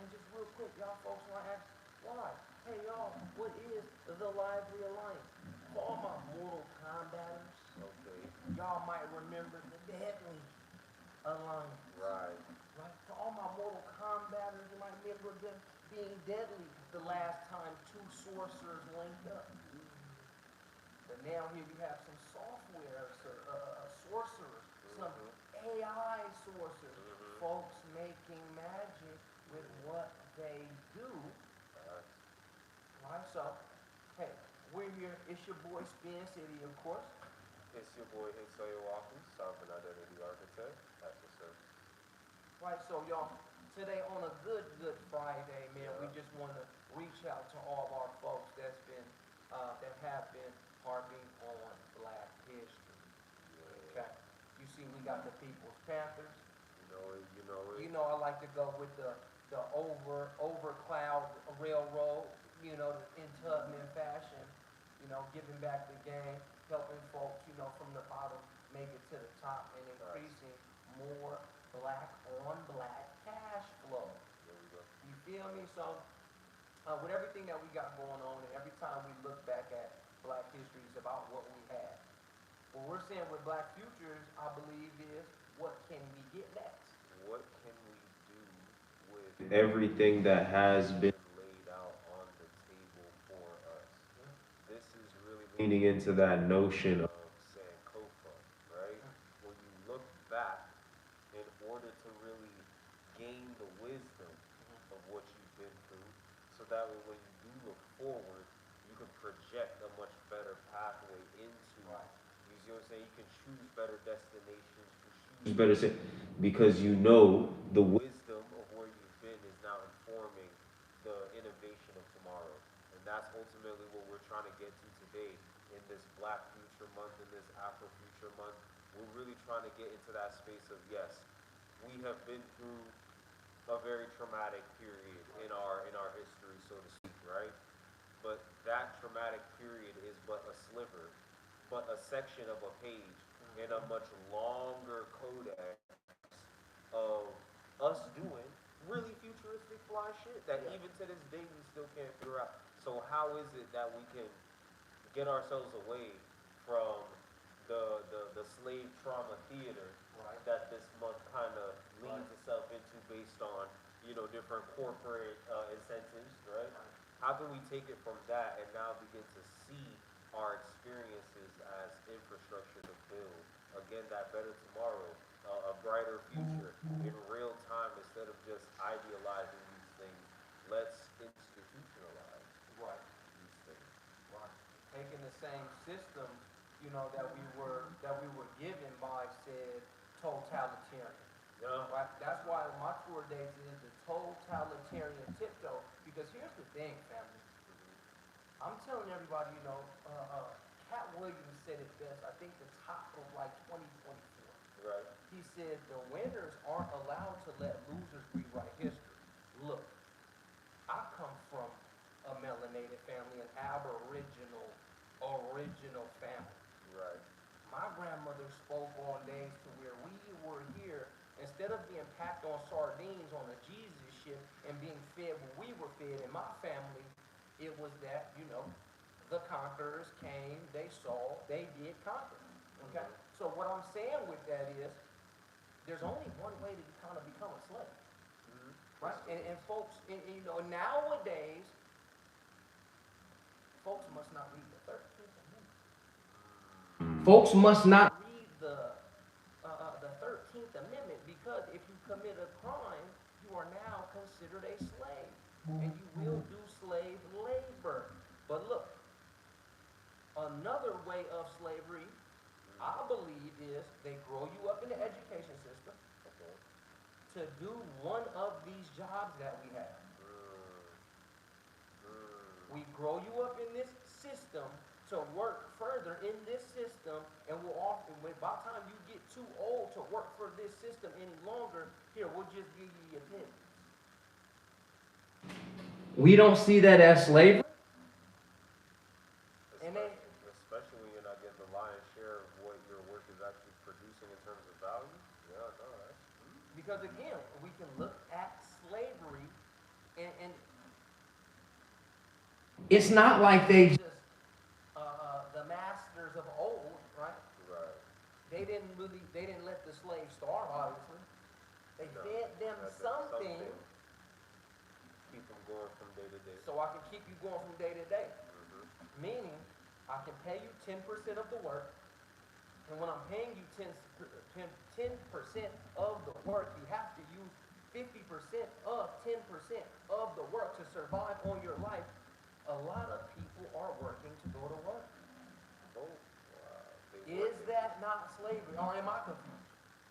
And just real quick, y'all folks want to ask why? Hey y'all, what is the Lively Alliance? For all my mortal combaters, Okay. y'all might remember the Deadly Alliance. Right. Right? For all my mortal combaters, you might remember them being deadly the last time two sorcerers linked up. But now here you have some software sorcerers, some AI sorcerers, folks making magic with what they do. Right? So, hey, we're here. It's your boy Spin City, of course. It's your boy Hisayo Waku, Sovereign Identity Architect. That's what's up. Right, so y'all, today on a good Friday, man, we just want to reach out to all of our folks that have been harping on Black history. Okay, you see, we got the People's Panthers. You know it, you know it. You know, I like to go with the over cloud railroad. You know, in Tubman fashion. You know, giving back the game, helping folks. You know, from the bottom make it to the top, and increasing more black on black cash flow. There we go. You feel me? So, with everything that we got going on, and every time we look back at Black history, it's about what we had. What we're saying with Black Futures, I believe, is what can we get next? What can we do with everything that has been laid out on the table for us? This is really leaning into that notion of Sankofa, right? When you look back, in order to really gain the wisdom of what you've been through, so that way when you do look forward, you can project a much better pathway into. You see what I'm saying? You can choose better destinations, choose better because you know the wisdom of where you've been is now informing the innovation of tomorrow. And that's ultimately what we're trying to get to today in this Black Future Month, in this Afrofuture Month. We're really trying to get into that space of, yes, we have been through a very traumatic period in our history, so to speak, right? But that traumatic period is but a sliver, but a section of a page in a much longer codex of us doing really futuristic fly shit that even to this day we still can't figure out. So how is it that we can get ourselves away from the slave trauma theater that this month kind of leans itself into based on, you know, different corporate incentives, right? How can we take it from that and now begin to see our experiences as infrastructure to build, again, that better tomorrow, a brighter future in real time instead of just idealizing these things? Let's institutionalize these things. Right. Taking the same system, you know, that we were given by said totalitarian. Yeah. Right? That's why my tour dates is the totalitarian tiptoe. Because here's the thing, family. I'm telling everybody, you know, Cat Williams said it best. I think the top of like 2024. Right. He said the winners aren't allowed to let losers rewrite history. Look, I come from a melanated family, an original family. Right. My grandmother spoke on days to where we were here, instead of being packed on sardines on a Jesus ship and being fed what we were fed in my family, it was that, you know, the conquerors came, they saw, they did conquer. Okay? So what I'm saying with that is, there's only one way to kind of become a slave. Right? And folks, you know, nowadays, folks must not read the 13th Amendment. Folks must not read the 13th Amendment, because if you commit a crime, you are now considered a slave. And you will do slave labor. But look, another way of slavery, I believe, is they grow you up in the education system to do one of these jobs that we have. We grow you up in this system to work further in this system, and we'll often, by the time you get too old to work for this system any longer, here, we'll just give you your pennies. We don't see that as slavery. Especially when you're not getting the lion's share of what your work is actually producing in terms of value. Yeah, no, that's because again, we can look at slavery It's not like they just the masters of old, right? Right. They didn't let the slaves starve, obviously. They No. fed them Had them something keep them going from day to day. so I can keep you going from day to day. Mm-hmm. Meaning, I can pay you 10% of the work, and when I'm paying you 10% of the work, you have to use 50% of 10% of the work to survive on your life. A lot of people are working to go to work. Oh, wow. Is that not slavery, or am I confused?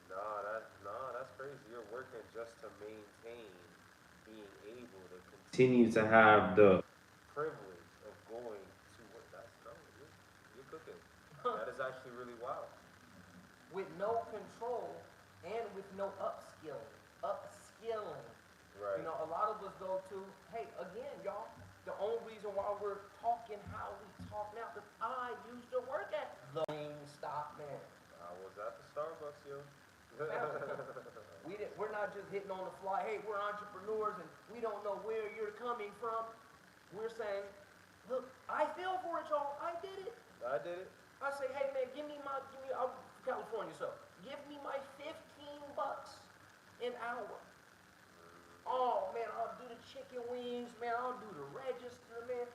That's crazy. You're working just to maintain being able to continue to have the privilege of going to work. That's no, you're cooking. That is actually really wild. With no control and with no upskilling. Upskilling. Right. You know, a lot of us go to, hey, again, y'all, the only reason why we're talking how we talk now, because I used to work at the Stop, man. I was at the Starbucks, yo. We're not just hitting on the fly, hey, we're entrepreneurs and we don't know where you're coming from. We're saying, look, I fell for it, y'all. I did it. I did it. I say, hey man, I'm from California, so give me my 15 bucks an hour. Oh man, I'll do the chicken wings, man. I'll do the register, man.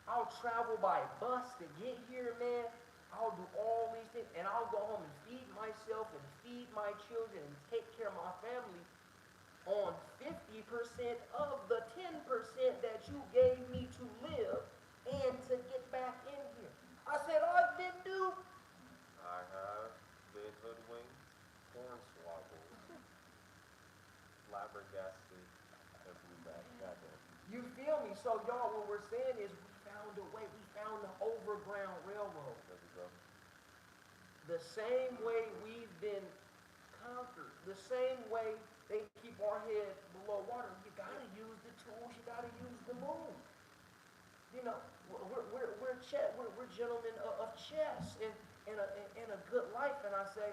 I'll travel by bus to get here, man. I'll do all these things, and I'll go home and feed myself and feed my children and take care of my family on 50% of the 10% that you gave me to live and to get back in here. I said, I've been duped. I have been hoodwinked, hornswoggled, flabbergasted, and blew back. Goddamn. You feel me? So y'all, what we're saying is we found a way. We found the overground railroad. There we go. The same way we've been conquered. The same way they keep our head below water. You gotta use the tools. You gotta use the move. You know, we're gentlemen of chess and a good life. And I say,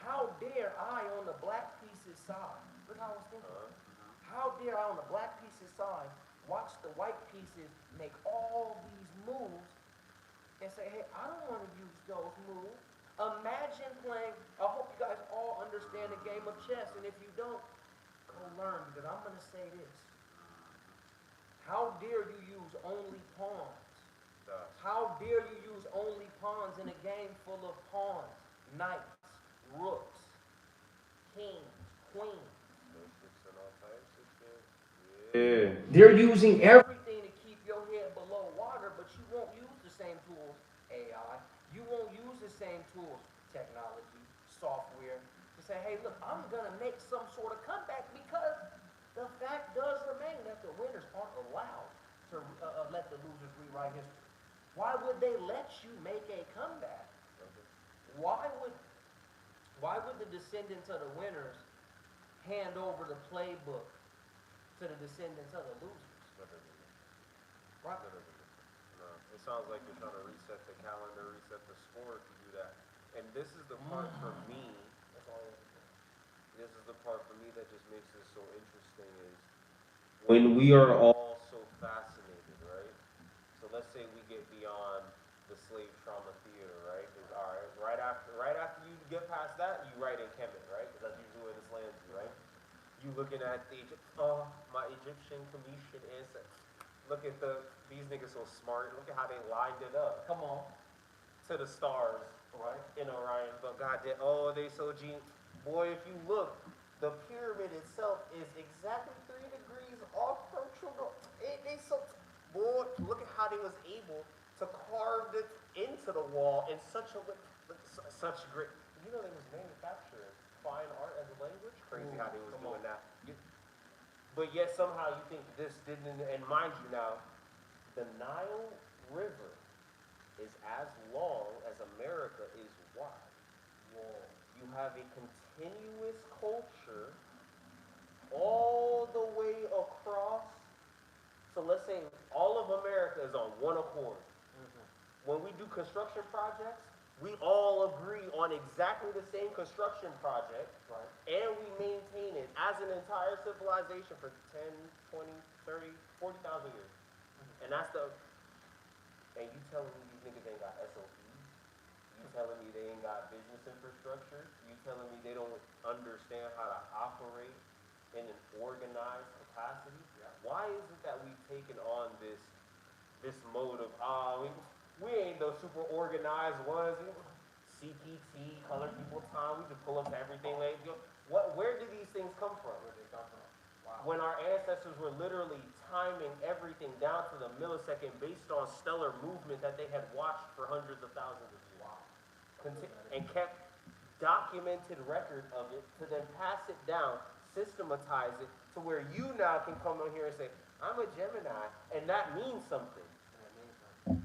how dare I on the black pieces side? Look how I was thinking. How dare I on the black pieces side watch the white pieces make all these moves and say, hey, I don't want to use those moves. Imagine playing, I hope you guys all understand the game of chess, and if you don't, go learn, because I'm going to say this. How dare you use only pawns? How dare you use only pawns in a game full of pawns, knights, rooks, kings, queens? Yeah. They're using everything to keep your head below water, but you won't use the same tools, AI. You won't use the same tools, technology, software, to say, hey, look, I'm going to make some sort of comeback, because the fact does remain that the winners aren't allowed to let the losers rewrite history. Why would they let you make a comeback? Why would the descendants of the winners hand over the playbook to the descendants of the losers? Right? No, it sounds like you're trying to reset the calendar, reset the score to do that. And this is the part for me. This is the part for me that just makes this so interesting is when we are all so fascinated, right? So let's say we get beyond the slave trauma theater, right? Because all right, right after you get past that, you write in Kemet, right? Because that's usually where this lands you, right? You looking at the my Egyptian Commission ancestors. Look at these niggas so smart. Look at how they lined it up. Come on. To the stars, right? In Orion, but God did. Oh, they so genius. Boy, if you look, the pyramid itself is exactly 3 degrees off from true north. They so boy, look at how they was able to carve it into the wall in such great. You know they was manufacturing fine art as a language. Crazy how they was doing that. But yet somehow you think this didn't. And mind you now, the Nile River is as long as America is wide. Whoa. You have a continuous culture all the way across. So let's say all of America is on one accord. When we do construction projects, we all agree on exactly the same construction project, right? And we maintain it as an entire civilization for 10, 20, 30, 40,000 years. And that's the And you telling me these niggas ain't got SOPs? You telling me they ain't got business infrastructure? You telling me they don't understand how to operate in an organized capacity? Yeah. Why is it that we've taken on this mode of we ain't those super organized ones? CPT, color people time, we just pull up to everything. Where do these things come from? Where they come from? Wow. When our ancestors were literally timing everything down to the millisecond based on stellar movement that they had watched for hundreds of thousands of years. Wow. And kept documented record of it to then pass it down, systematize it to where you now can come on here and say, I'm a Gemini, and that means something. That means something.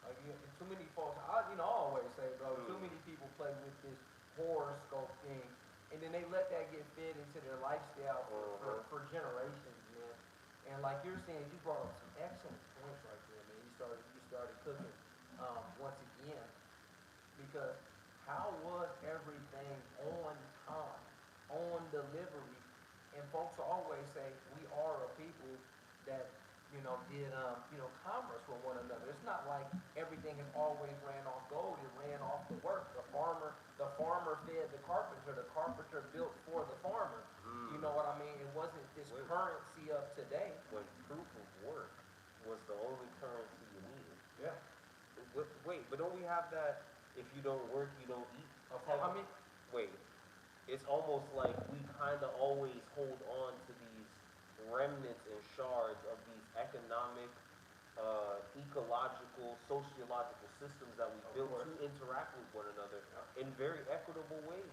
Like, too many folks, I always say, bro, too many people play with this horoscope thing, and then they let that get fed into their lifestyle for generations, man. And like you're saying, you brought up some excellent points right there, man. You started cooking once again, because how was everything on time, on delivery? And folks always say we are a people that did commerce with one another. It's not like everything has always ran off gold. It ran off the work. The farmer fed the carpenter built for the farmer. You know what I mean? It wasn't this currency of today. When proof of work was the only currency you needed. Yeah. Wait, but don't we have that? If you don't work, you don't eat. I mean, wait. It's almost like we kind of always hold on to these remnants and shards of these economic, ecological, sociological systems that we built to interact with one another in very equitable ways.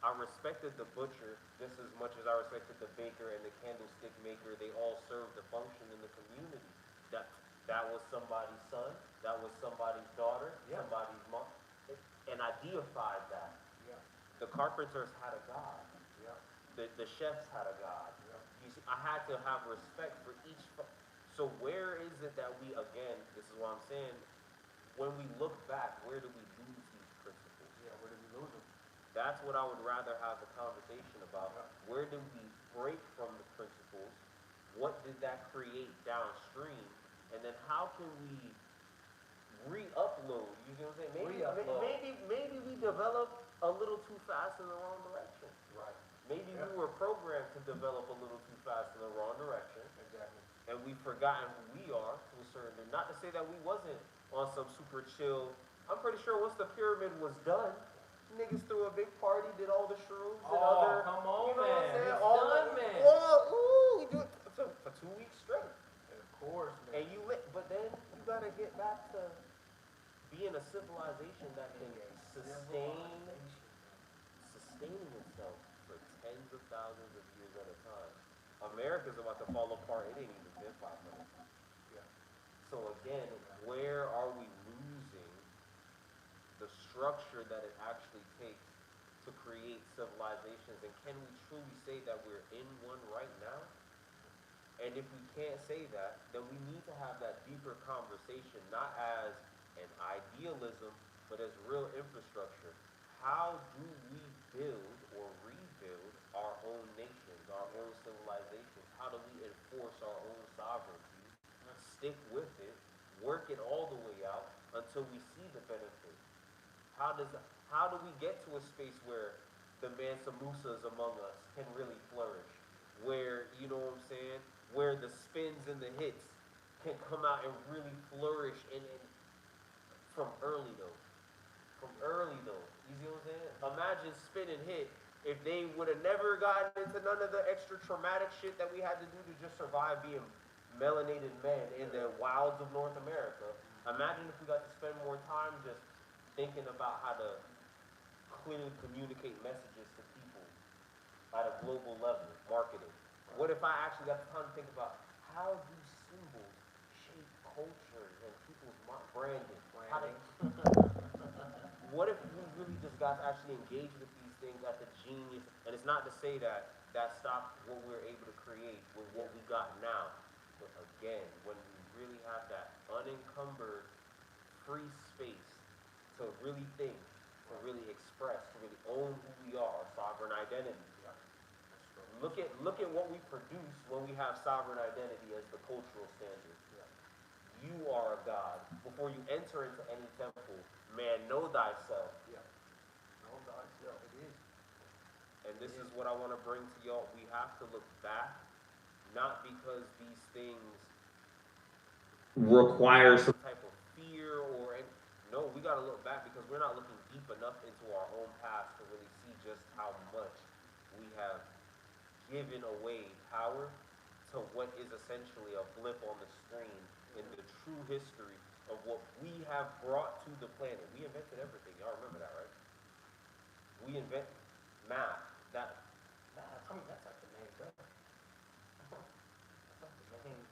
I respected the butcher just as much as I respected the baker and the candlestick maker. They all served a function in the community. That was somebody's son, that was somebody's daughter, somebody's mom, and I deified that. Yeah. The carpenters had a god. Yeah. The chefs had a god. Yeah. You see, I had to have respect for each. So where is it that we, again, this is what I'm saying, when we look back, where do we lose these principles? Yeah, where do we lose them? That's what I would rather have a conversation about. Yeah. Where do we break from the principles? What did that create downstream? And then how can we re-upload? You know what I'm saying? Maybe we developed a little too fast in the wrong direction. Right. Maybe we were programmed to develop a little too fast in the wrong direction. Exactly. And we've forgotten who we are to a certain degree. Not to say that we wasn't on some super chill. I'm pretty sure once the pyramid was done, niggas threw a big party, did all the shrooms and other. Come on, you know man. what I'm saying? It's all done, man. We do it for 2 weeks straight. Of course, man. And but then you gotta get back to being a civilization that can sustaining itself for tens of thousands of years at a time. America's about to fall apart. It ain't even been 500. Yeah. So again, where are we losing the structure that it actually takes to create civilizations? And can we truly say that we're in one right now? And if we can't say that, then we need to have that deeper conversation, not as an idealism, but as real infrastructure. How do we build or rebuild our own nations, our own civilizations? How do we enforce our own sovereignty, stick with it, work it all the way out until we see the benefit? How do we get to a space where the Mansa Musas among us can really flourish? Where, you know what I'm saying, where the spins and the hits can come out and really flourish from early though. You see what I'm saying? Imagine spin and hit if they would have never gotten into none of the extra traumatic shit that we had to do to just survive being melanated men in the wilds of North America. Imagine if we got to spend more time just thinking about how to clearly communicate messages to people at a global level, marketing. What if I actually got the time to think about how do symbols shape culture and people's branding? What if we really just got to actually engage with these things at the genius? And it's not to say that stopped what we're able to create with what we got now. But again, when we really have that unencumbered, free space to really think, to really express, to really own who we are, sovereign identity. Look at what we produce when we have sovereign identity as the cultural standard. you are a God. Before you enter into any temple, man, know thyself. Yeah. Know thyself. It is. And this is what I want to bring to y'all. We have to look back, not because these things require some type of fear or no, we got to look back because we're not looking deep enough into our own past to really see just how much we have given away power to what is essentially a blip on the screen in the true history of what we have brought to the planet. We invented everything. Y'all remember that, right? We invent math. That's like the main thing.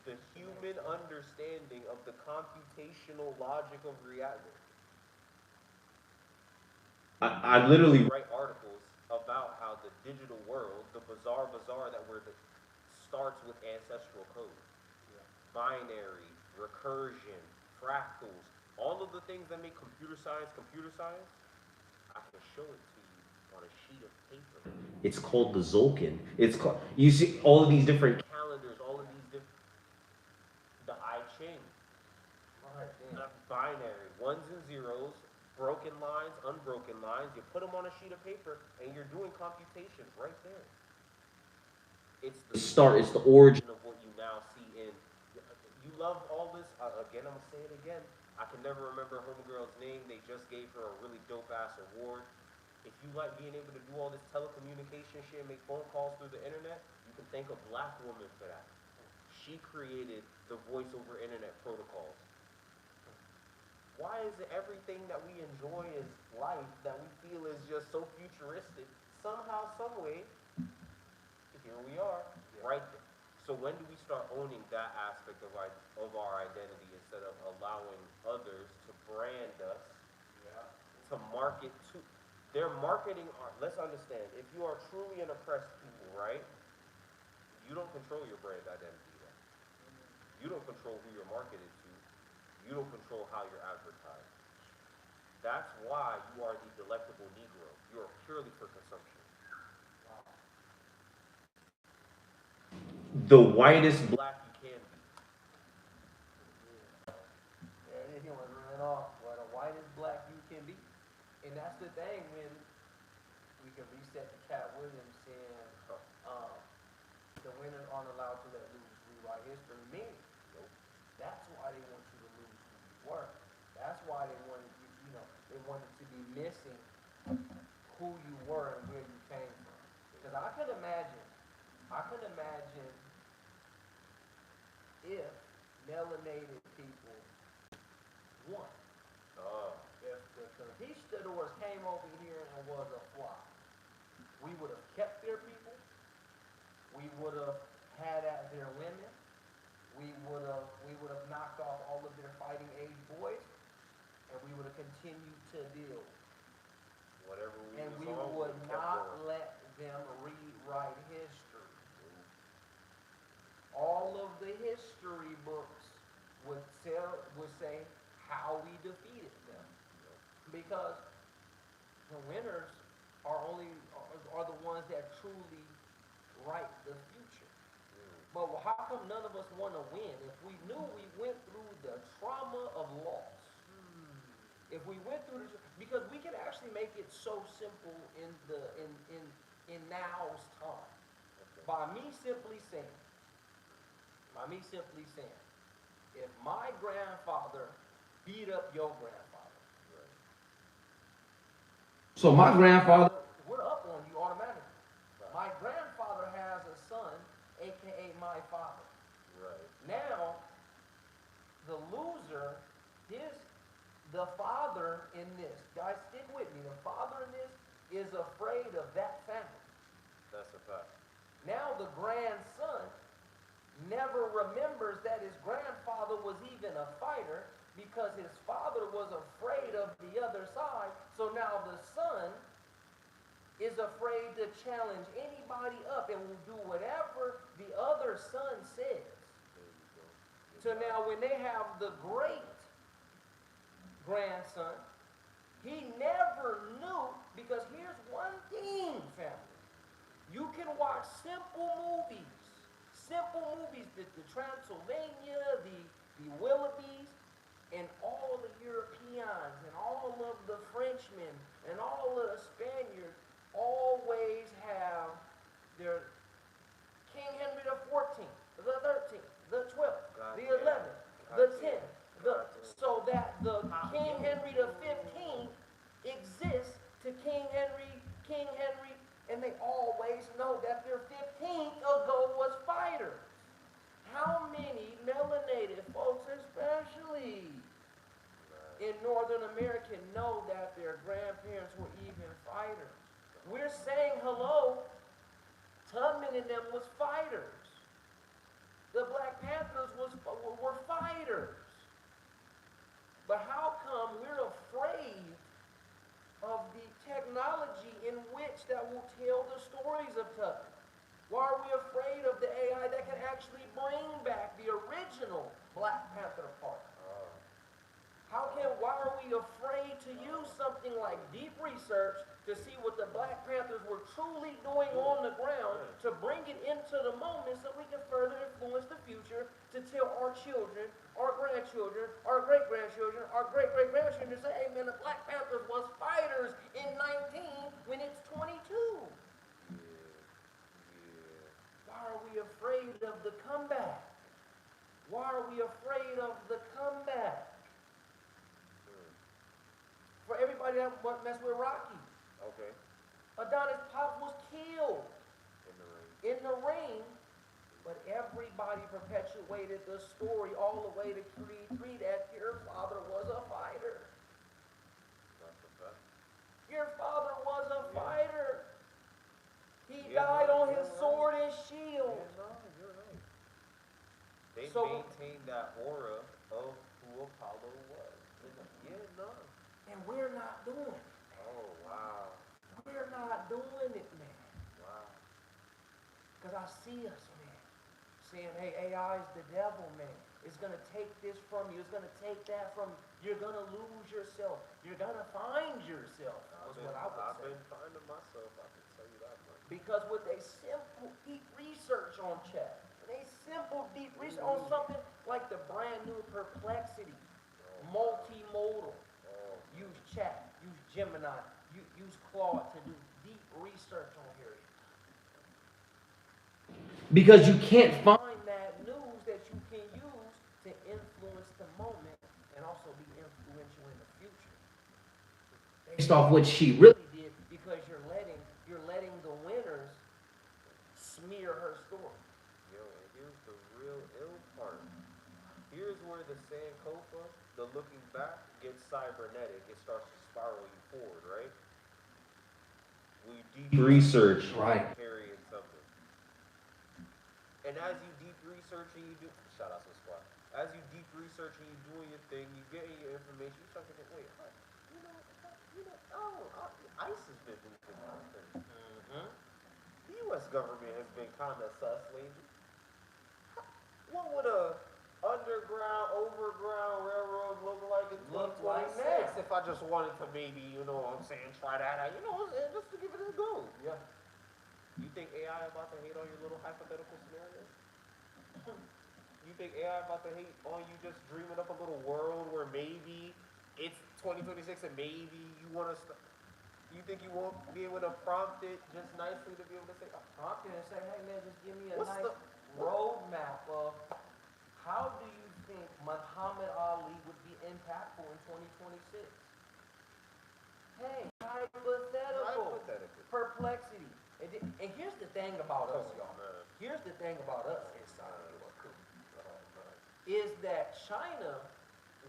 The human understanding of the computational logic of reality. I literally write articles about how the digital world, the bizarre that starts with ancestral code, binary, recursion, fractals, all of the things that make computer science, I can show it to you on a sheet of paper. It's called the Zolkin. It's called, you see all of these different calendars, all of these different, the I Ching, binary, ones and zeros, broken lines, unbroken lines. You put them on a sheet of paper, and you're doing computations right there. It's the start. It's the origin of what you now see in. You love all this. Again, I'm gonna say it again. I can never remember homegirl's name. They just gave her a really dope ass award. If you like being able to do all this telecommunication shit, make phone calls through the internet, you can thank a black woman for that. She created the voice over internet protocols. Why is it everything that we enjoy as life that we feel is just so futuristic? Somehow, some way, here we are, right there. So when do we start owning that aspect of our identity instead of allowing others to brand us, to market to? They're marketing let's understand, if you are truly an oppressed people, right? You don't control your brand identity then. You don't control who you're marketed to. You don't control how you're advertised. That's why you are the delectable Negro. You are purely for consumption. Wow. The whitest black you can be. Yeah, he was running off. Well, the whitest black you can be. And that's the thing when we can reset the Cat Williams saying the winners aren't allowed to let lose rewrite history. Meaning, that's why they want you to lose who you were. That's why they wanted you, they wanted to be missing who you were and where you came from. Because I could imagine if melanated people won. If the conquistadors came over here and was a flop, we would have kept their people. We would have had at their women. We would have knocked off all of their fighting age boys, and we would have continued to build. Whatever we and we would not let them rewrite history. All of the history books would say how we defeated them, because the winners are the ones that truly write the future. But how come none of us want to win? If we knew we went through the trauma of loss, if we went through this, because we can actually make it so simple in now's time by me simply saying, if my grandfather beat up your grandfather, so my grandfather, we're up on you automatically. My grandfather has a son, aka my father. Now, the loser, the father in this, guys, stick with me. The father in this is afraid of that family. That's a fact. Now the grandson never remembers that his grandfather was even a fighter because his father was afraid of the other side. So now the son is afraid to challenge anybody up and will do whatever the other son says. So now when they have the great grandson, he never knew, because here's one thing, family. You can watch simple movies, the Transylvania, the Willoughbys, The 10th. So that the King Henry the 15th exists to King Henry, and they always know that their 15th ago was fighters. How many melanated folks, especially in Northern America, know that their grandparents were even fighters? We're saying hello. Tubman and them was fighters. The Black Panthers were fighters. But how come we're afraid of the technology in which that will tell the stories of Tubman? Why are we afraid of the AI that can actually bring back the original Black Panther part? Why are we afraid to use something like deep research to see what the Black Panthers were truly doing on the ground, to bring it into the moment so we can further influence the future, to tell our children, our grandchildren, our great-grandchildren, our great-great-grandchildren to say, hey man, the Black Panthers was fighters in 19 when it's 22. Why are we afraid of the comeback? Why are we afraid of the comeback? For everybody that mess with Rocky. Okay. Adonis Pop was killed In the ring. in the ring, but everybody perpetuated the story all the way to Creed 3 that your father was a fighter. That's a fact. Your father was a fighter. He Yeah, died on you're his right. sword and shield. You're right. They So- maintained that aura of who Apollo was. And we're not doing it. Oh, wow. We're not doing it, man. Wow. Because I see us, man, saying, hey, AI is the devil, man. It's going to take this from you. It's going to take that from you. You're going to lose yourself. You're going to find yourself, is what I would I've say. been finding myself, I can tell you that much. Because with a simple, deep research on chat, a simple, deep research on something like the brand new Perplexity, multimodal, use chat, use Gemini, use Claude to do deep research on here. Because you can't find that news that you can use to influence the moment and also be influential in the future. Based off what she really did, because you're letting the winners smear her story. Yo, and here's the real ill part. Here's where the Sankofa, the looking back, gets cybernetic. It starts to spiral you forward, right? We deep research, Right. carrying something. And as you deep research and you do, shout out to the squad. As you deep research and you doing your thing, you getting your information, you start thinking, wait, ICE has been doing this. The U.S. government has been kind of sus lately. What would a underground, overground railroad look like in Look like 2026 now. if I just wanted to maybe, you know what I'm saying, try that out, just to give it a go? Yeah. You think AI about to hate on your little hypothetical scenario? You think AI about to hate on you just dreaming up a little world where maybe it's 2026 and maybe you want to you think you won't be able to prompt it just nicely to be able to say, Prompt it and say, hey man, just give me a What's nice roadmap of how do you think Muhammad Ali would be impactful in 2026? Hey, hypothetical. Perplexity. And here's the thing about us, y'all. Here's the thing about us is that China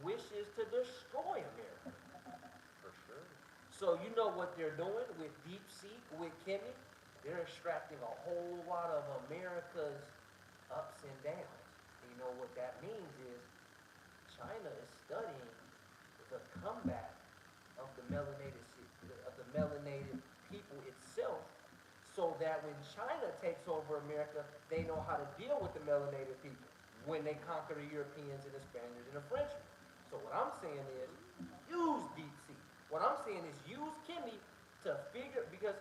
wishes to destroy America. For sure. So you know what they're doing with DeepSeek, with Kimmy? They're extracting a whole lot of America's ups and downs. And you know what that means is China is studying the comeback of the melanated people itself, so that when China takes over America, they know how to deal with the melanated people when they conquer the Europeans and the Spaniards and the Frenchmen. So what I'm saying is use DeepSeek. What I'm saying is use Kimmy to figure, because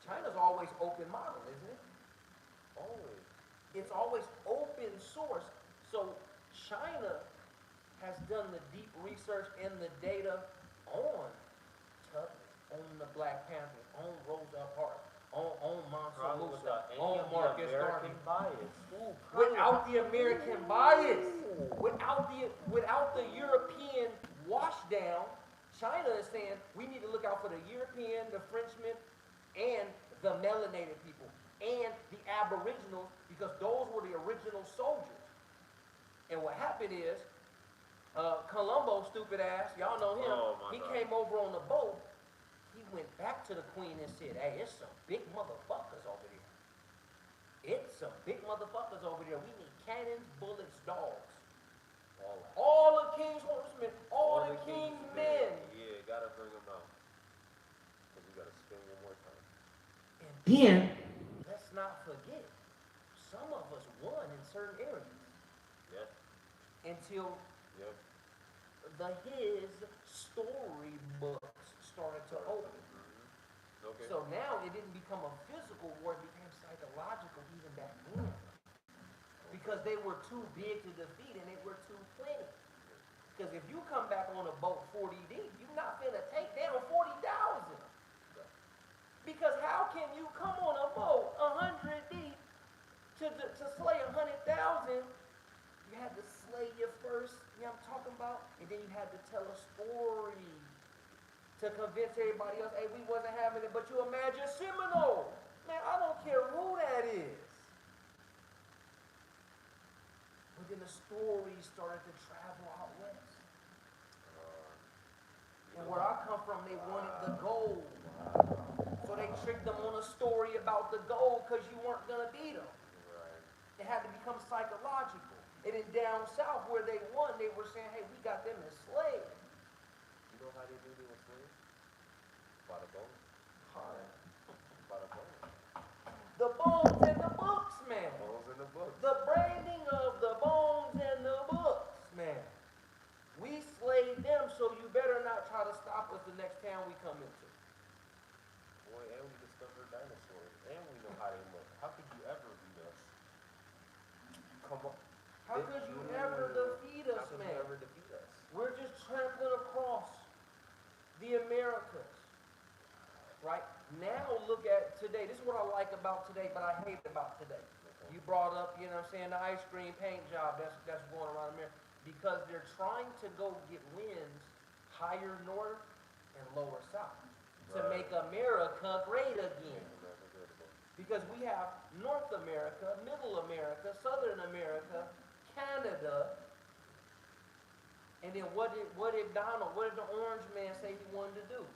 China's always open model, isn't it? Always. It's always open source. So China has done the deep research and the data on Tubman, on the Black Panthers, on Rosa Parks, on Mansa Musa, on Marcus Garvey. American bias. Ooh, Without the American bias. Without the European washdown, China is saying we need to look out for the European, the Frenchmen, and the melanated people, and the Aboriginals, because those were the original soldiers. And what happened is, Columbo, stupid ass, y'all know him, he came over on the boat, he went back to the queen and said, hey, it's some big motherfuckers over there. It's some big motherfuckers over there. We need cannons, bullets, dogs. All the king's horsemen, all the king's men. Yeah, gotta bring them out. Because we gotta spin one more time. And then, let's not forget, some of us won in certain areas. Yeah. Until Yep. his storybooks started to open. Mm-hmm. Okay. So now it didn't become a physical war, it became psychological even back then. Because they were too big to defeat and they were too plenty. Because if you come back on a boat 40 deep, you're not gonna take down 40,000. Because how can you come on a boat 100 deep to slay 100,000? You had to slay your first, you know what I'm talking about? And then you had to tell a story to convince everybody else, hey, we wasn't having it, but you imagine Seminole. Man, I don't care who that is. But then the story started to travel out west. And where I come from, they wanted the gold. So they tricked them on a story about the gold because you weren't going to beat them. It had to become psychological. And then down south where they won, they were saying, hey, we got them as slaves. You know how they knew they were slaves? By the bones. By the bones. The bones and the books, man. Bones in the books. The branding of the bones and the books, man. We slayed them, so you better not try to stop us the next town we come into. Boy, and we discovered dinosaurs. And we know how they look. How could you ever beat us? Come on. How could you ever defeat us, How could man? you ever defeat us? We're just trampling across the Americas. Right? Now look at today. This is what I like about today, but I hate about today. You brought up, you know what I'm saying, the ice cream paint job that's going around America. Because they're trying to go get wins higher north and lower south to make America great again. Because we have North America, Middle America, Southern America, Canada, and then what did the orange man say he wanted to do?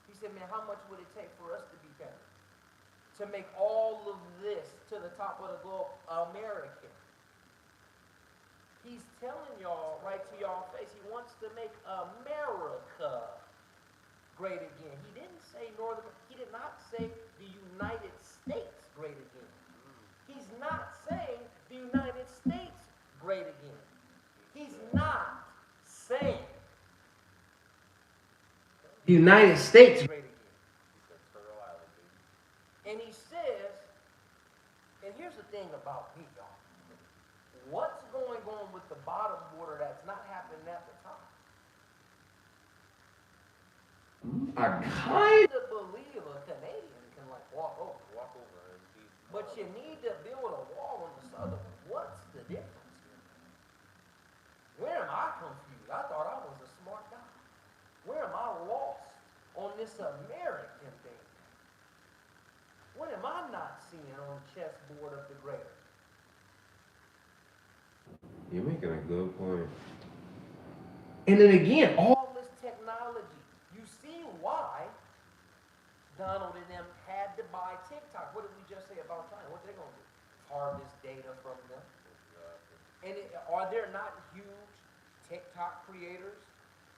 He said, man, how much would it take for us to be better? To make all of this to the top of the globe American. He's telling y'all right to y'all face, he wants to make America great again. He didn't say he did not say the United States great again. He's not saying the United States great again. He's not saying the United States great again. And he says, and here's the thing about me, y'all. What's going on with the bottom border that's not happening at the top? I kind of believe a Canadian can like walk over. But you need to build a wall on the southern one. What's the difference here? Where am I confused? I thought I was a smart guy. Where am I lost on this American thing? What am I not seeing on the chessboard of the greater? You're making a good point. And then again, all this technology. You see why Donald and them had to buy TikTok. What did we just say about China? What are they going to do? Harvest data from them. And are there not huge TikTok creators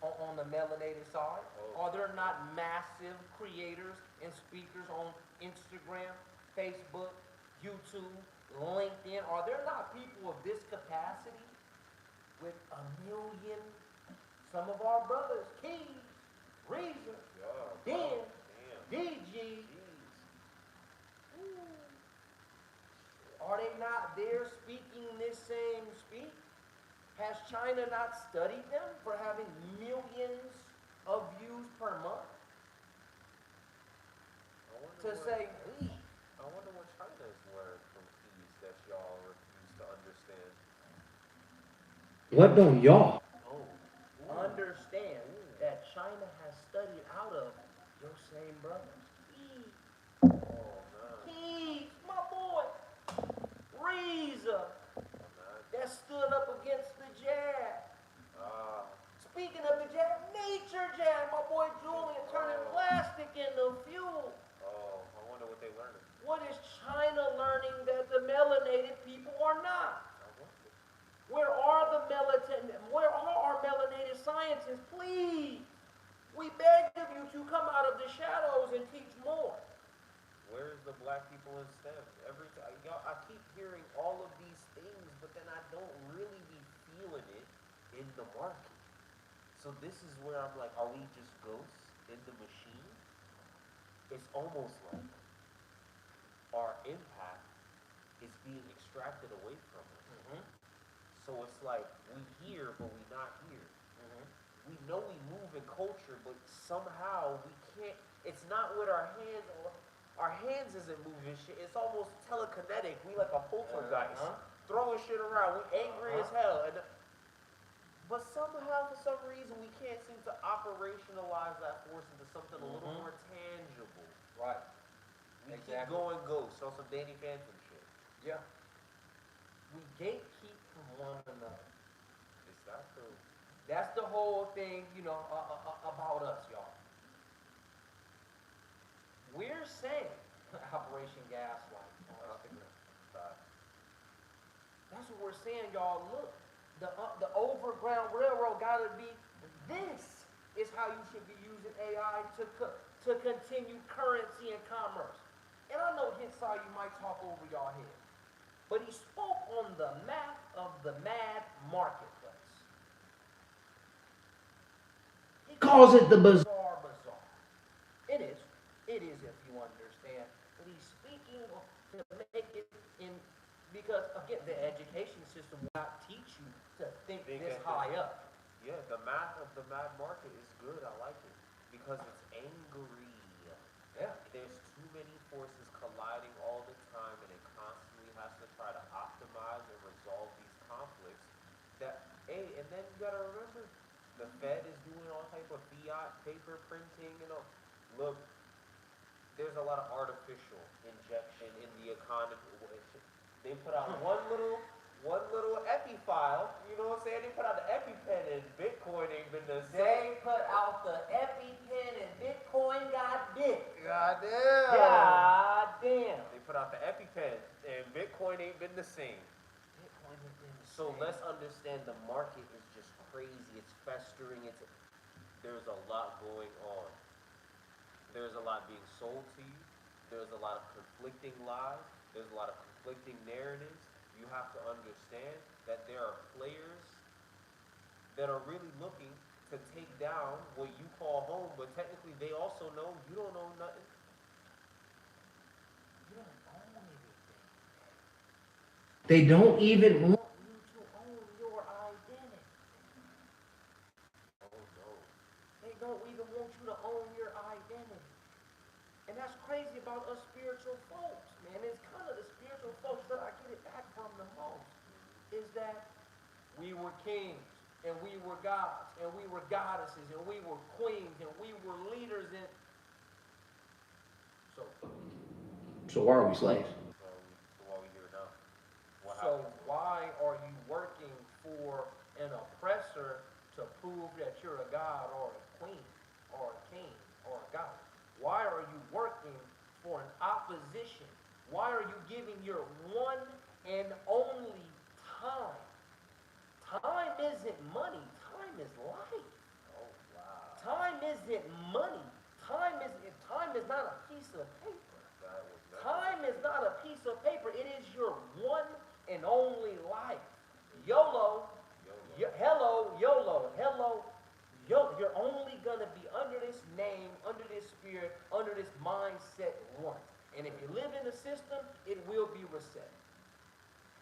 on the melanated side? Are there not massive creators and speakers on Instagram, Facebook, YouTube, LinkedIn? Are there not people of this capacity with 1 million? Some of our brothers, Keys, Reason, Dan, DG. Are they not there speaking this same speak? Has China not studied them for having millions of views per month? To say, I wonder what China has learned from Keys that y'all refuse to understand. What don't y'all? Oh. Understand that China has studied out of your same brothers. Oh man. Keys, my boy. Reza, Oh man. that stood up against the jab. Ah. Speaking of the jab, nature jab, my boy Julian turning plastic into fuel. Oh. I wonder what they learning. What is China learning that the melanated people are not? I wonder. Where are the where are our melanated scientists? Please, we beg of you to come out of the shadows and teach more. Where's the black people in STEM? Every time, y'all, I keep hearing all of these things, but then I don't really be feeling it in the market. So this is where I'm like, are we just ghosts in the machine? It's almost like our impact is being extracted away from us. Mm-hmm. So it's like we hear, but we not here. Mm-hmm. We know we move in culture, but somehow we can't. It's not with our hands. Our hands isn't moving shit. It's almost telekinetic. We like a poltergeist, throwing shit around. We angry as hell, but somehow, for some reason, we can't seem to operationalize that force into something a little more tangible. Right. We Exactly. keep going ghost on some Danny Phantom shit. Yeah. We gatekeep from one another. Is that the? That's the whole thing, about us, y'all. We're saying Operation Gaslight on Instagram. That's what we're saying, y'all. Look, the overground railroad gotta be. This is how you should be using AI to continue currency and commerce. And I know Hitsai, you might talk over y'all head, but he spoke on the math of the mad marketplace. He calls it the bizarre bazaar. It is. It is, if you understand. But he's speaking to make it in, because again, the education system will not teach you to think this high up. Yeah, the math of the mad market is good. I like it because it's angry. Yeah. There's too many forces colliding all the time, and it constantly has to try to optimize and resolve these conflicts. And then you gotta remember, the Fed is doing all type of fiat paper printing. Look, there's a lot of artificial injection in the economy. They put out one little epi file. You know what I'm saying? They put out the EpiPen, and Bitcoin ain't been the same. They put out the EpiPen and Bitcoin got bit. Goddamn. God damn. They put out the EpiPen, and Bitcoin ain't been the same. Bitcoin has been the So same. let's understand the market is just crazy. It's festering. There's a lot going on. There's a lot being sold to you. There's a lot of conflicting lies. There's a lot of conflicting narratives. You have to understand that there are players that are really looking to take down what you call home, but technically they also know you don't own nothing. You don't own anything. They don't even want you to own your identity. Oh no. They don't even want you to own your identity. And that's crazy about us spiritual folks, man. It's kind of the spiritual folks that I get it back from the most. Is that we were kings, and we were gods, and we were goddesses, and we were queens, and we were leaders, and so why are we slaves? So why we here now? What So happened? why are you working for an oppressor to prove that you're a god or a queen or a king or a god? Why are you working for an opposition? Why are you giving your one and only time? Time isn't money. Time is life. Oh wow. Time isn't money. Time is not a piece of paper. Time is not a piece of paper. It is your one and only life. YOLO. Hello, YOLO. Hello. You're only going to be under this name, under this spirit, under this mindset once. And if you live in a system, it will be reset.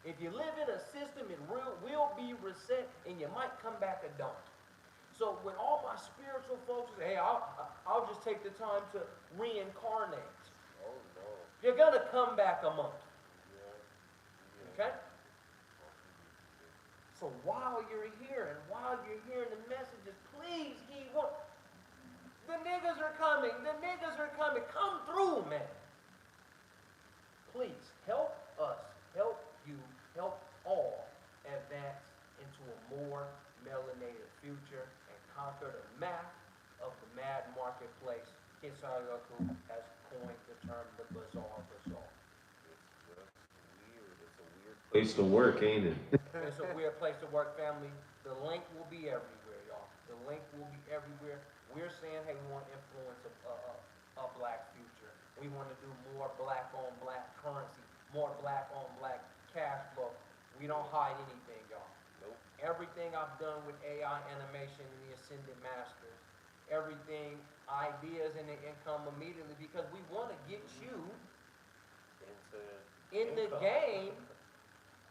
If you live in a system, it will be reset, and you might come back a don't. So when all my spiritual folks say, hey, I'll just take the time to reincarnate. Oh no. You're going to come back a monkey. Yeah. Okay? So while you're here and while you're hearing the messages, please keep on. The niggas are coming. The niggas are coming. Come through, man. Please help us, help you, help all advance into a more melanated future and conquer the map of the mad marketplace. Kisaraku has coined the term the bazaar bazaar. It's just weird. It's a weird Place to work, ain't it? It's a weird place to work, family. The link will be everywhere, y'all. The link will be everywhere. We're saying, hey, we want to influence a black future. We want to do more black on black currency, more black on black cash flow. We don't hide anything, y'all. Nope. Everything I've done with AI animation and the Ascended Masters, everything, ideas and the income immediately, because we want to get you in the game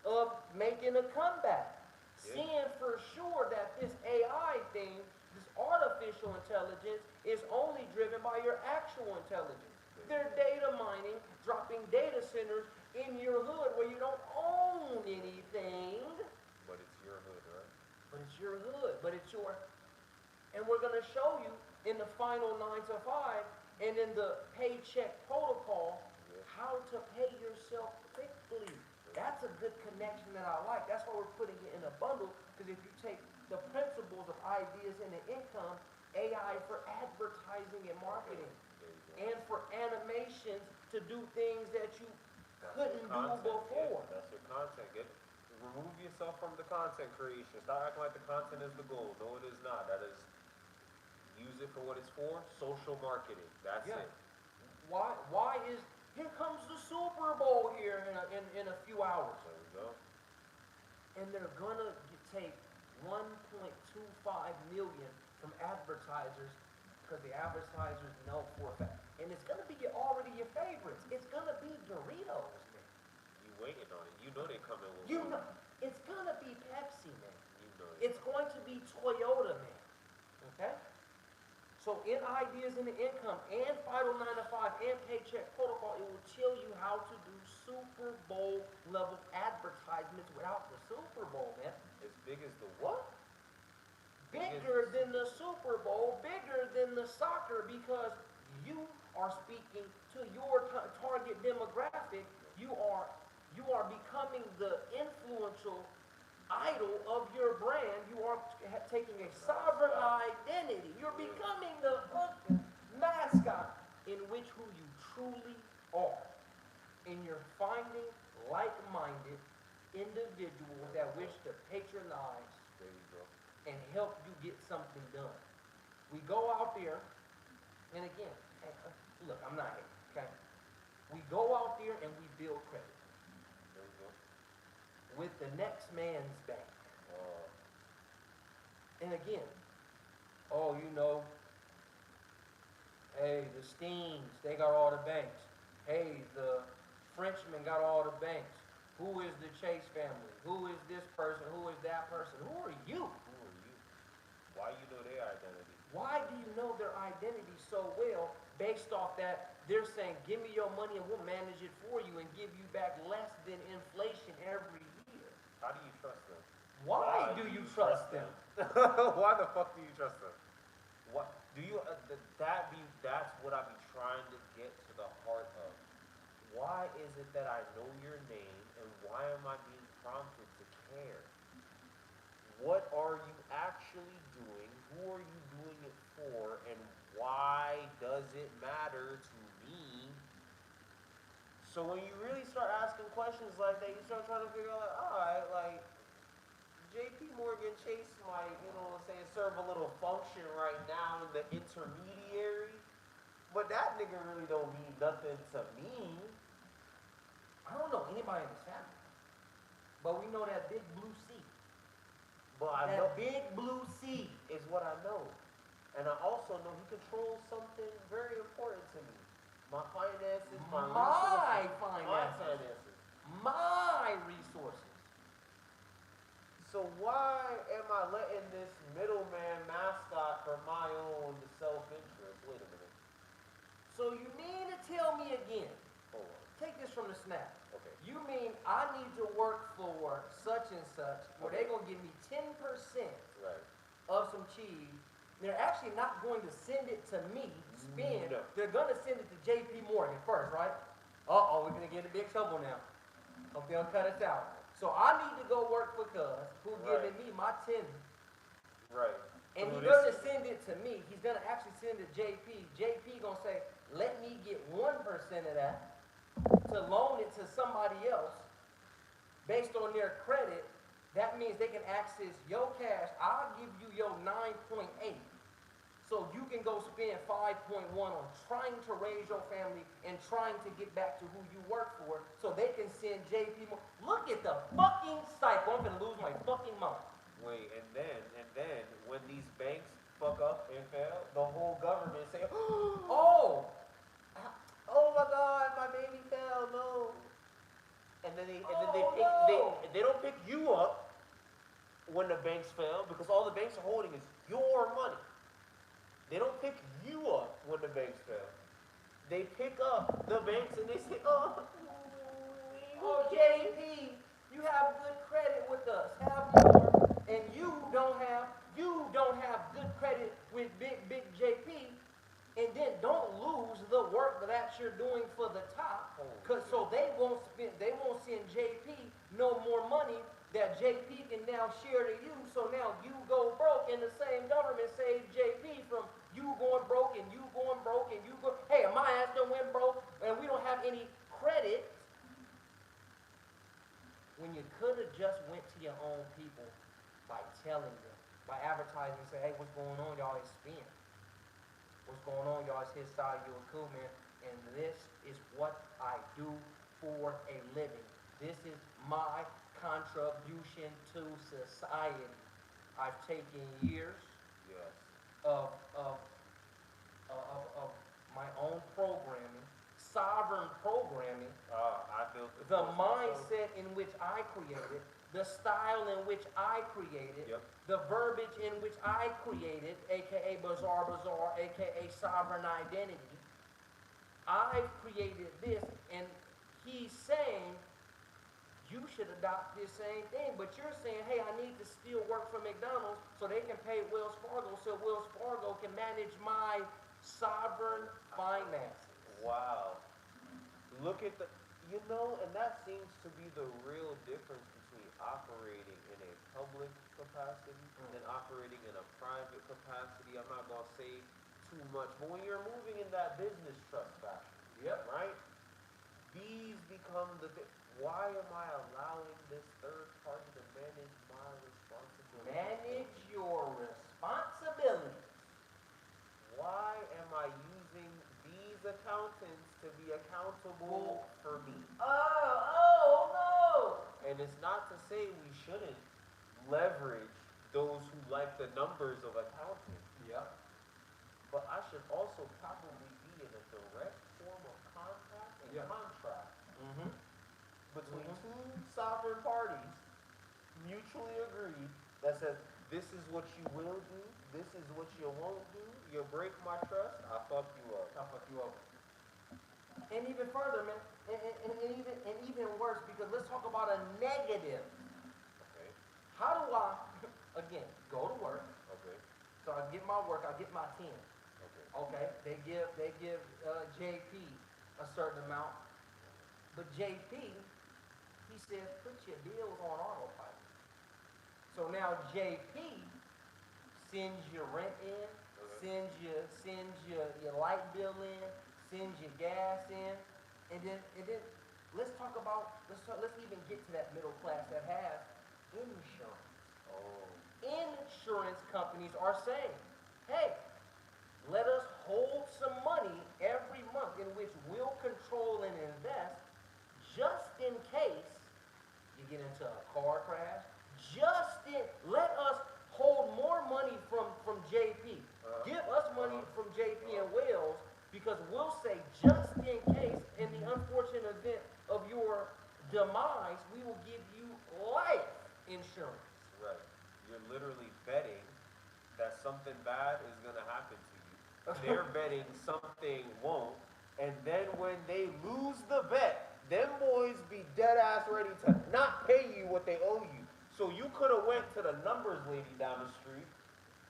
of making a comeback. Yeah. Seeing for sure that this AI thing, this artificial intelligence, is only driven by your actual intelligence. They're data mining, dropping data centers in your hood where you don't own anything. But it's your hood, right? But it's your hood, but it's your, and we're gonna show you in the final 9 to 5 and in the paycheck protocol how to pay yourself quickly. That's a good connection that I like. That's why we're putting it in a bundle, because if you take the principles of ideas and the income, AI for advertising and marketing, and for animations to do things that you couldn't do before. Yeah, that's your content. Remove yourself from the content creation. Stop acting like the content is the goal. No, it is not. That is, use it for what it's for. Social marketing. That's it. Why is, here comes the Super Bowl here in a few hours. There we go. And they're gonna take 1.25 million from advertisers, because the advertisers know for a fact. And it's gonna be already your favorites. It's gonna be Doritos, man. You waiting on it. You know they coming with You one. know, it's gonna be Pepsi, man. You know it. It's going to be Toyota, man. Okay? So in Ideas in the Income and Final 9 to 5 and Paycheck Protocol, it will tell you how to do Super Bowl level advertisements without the Super Bowl, man. As big as the what? Bigger than the Super Bowl, bigger than the soccer, because you are speaking to your target demographic. You are becoming the influential idol of your brand. You are taking a sovereign identity. You're becoming the mascot in which who you truly are. And you're finding like-minded individuals that wish to patronize There you go. and help you get something done. We go out there, and again, look, I'm not here, okay? We go out there and we build credit There we go. with the next man's bank. And again, oh, you know, hey, the Steens, they got all the banks. Hey, the Frenchmen got all the banks. Who is the Chase family? Who is this person? Who is that person? Who are you? Who are you? Why you know their identity? Why do you know their identity so well based off that they're saying, give me your money and we'll manage it for you and give you back less than inflation every year? How do you trust them? Why do you trust them? Why the fuck do you trust them? What do you? That's what I be trying to get to the heart of. Why is it that I know your name and why am I being prompted to care? What are you actually doing? Who are you doing it for? And why does it matter to me? So when you really start asking questions like that, you start trying to figure out, like, all right, like, JP Morgan Chase might, you know what I'm saying, serve a little function right now in the intermediary, but that nigga really don't mean nothing to me. I don't know anybody in this family, but we know that big blue sea. But I That know big blue sea. is what I know. And I also know he controls something very important to me. My finances, my My resources. finances. My resources. So why am I letting this middleman mascot for my own self-interest? Wait a minute. So you mean to tell me again, Hold on. take this from the snap. Okay. You mean I need to work for such and such, where they're gonna give me 10% Right. of some cheese. They're actually not going to send it to me, spend. No. They're gonna send it to J.P. Morgan first, right? Uh-oh, we're gonna get in big trouble now. Hope they'll cut us out. So I need to go work for Cuz, who Right. giving me my 10. Right. And Through he's this. gonna send it to me. He's gonna actually send it to JP. JP gonna say, let me get 1% of that to loan it to somebody else based on their credit. That means they can access your cash. I'll give you your 9.8. So you can go spend 5.1 on trying to raise your family and trying to get back to who you work for so they can send JP more. Look at the fucking cycle. I'm gonna lose my fucking mind. Wait, and then when these banks fuck up and fail, the whole government say, Oh, "Oh my God, my baby fell, no." And then Oh, no. they don't pick you up when the banks fail because all the banks are holding is your money. They don't pick you up when the banks fail. They pick up the banks and they say, "Oh, oh, JP, you have good credit with us. Have more. And you don't have good credit with big JP. And then don't lose the work that you're doing for the top, so they won't send JP no more money that JP can now share to you. So now you go broke, and the same government saves JP from you going broke and you going broke and you go. Hey, my ass done went broke, and we don't have any credit. When you could have just went to your own people by telling them, by advertising, say, hey, what's going on, y'all? It's spin. What's going on, y'all? It's his side, you're cool, man. And this is what I do for a living. This is my contribution to society. I've taken years yes, of, of, of my own programming, sovereign programming, I built the course myself. mindset in which I created, the style in which I created, Yep. the verbiage in which I created, aka Bazaar, aka sovereign identity. I've created this, and he's saying you should adopt this same thing, but you're saying, hey, I need to still work for McDonald's so they can pay Wells Fargo so Wells Fargo can manage my sovereign finances. Wow. Look at and that seems to be the real difference between operating in a public capacity and operating in a private capacity. I'm not going to say too much, but when you're moving in that business trust fashion, Yep. right? These become why am I allowing this third party to manage my responsibility? Manage your responsibilities. Why am I using these accountants to be accountable for me? Oh no! And it's not to say we shouldn't leverage those who like the numbers of accounting, Yep. but I should also probably be in a direct form of contact and Yeah. contract Mm-hmm. between Mhm. two sovereign parties mutually agreed that says this is what you will do, this is what you won't do, you break my trust, I fuck you up. I'll fuck you over. And even further, man, and even worse, because let's talk about a negative. Okay, How do I, again, go to work? okay, So I get my work, I get my 10. okay. Okay, they give JP a certain amount, but JP, he says, put your bills on autopilot. So now JP sends your rent in, sends your light bill in, sends your gas in, and then let's even get to that middle class that has insurance. Oh, Insurance companies are saying, hey, let us hold some money every month in which we'll control and invest just in case you get into a car crash. Let us hold more money from JP. Give us money from JP and Wales because we'll say just in case in the unfortunate event of your demise, we will give you life insurance. right. You're literally betting that something bad is going to happen to you. They're betting something won't. And then when they lose the bet, them boys be dead ass ready to not pay you what they owe you. So you could have went to the numbers lady down the street.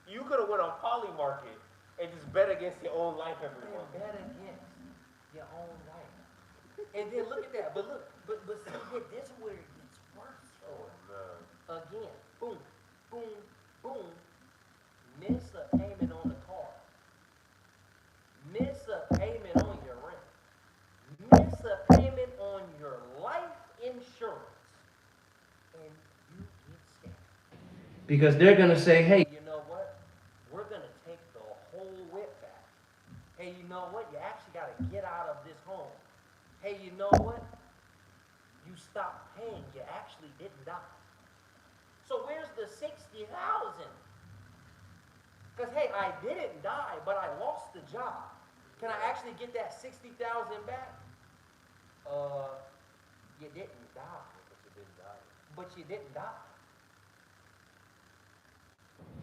You could have went on Poly Market and just bet against your own life every And month. bet against your own life. And then look at that. But look, but see, this is where it gets worse. Oh man. Again, boom, boom, boom. Miss a payment on the car. Miss a payment on your rent. Miss a payment on your life insurance. And you get scammed. Because they're going to say, hey, you know what? We're going to take the whole whip back. Hey, you know what? You actually got to get out of this home. Hey, you know what? You stopped paying. You actually didn't die. So where's the 60,000? Because, hey, I didn't die, but I lost the job. Can I actually get that 60,000 back? You didn't die. But you didn't die.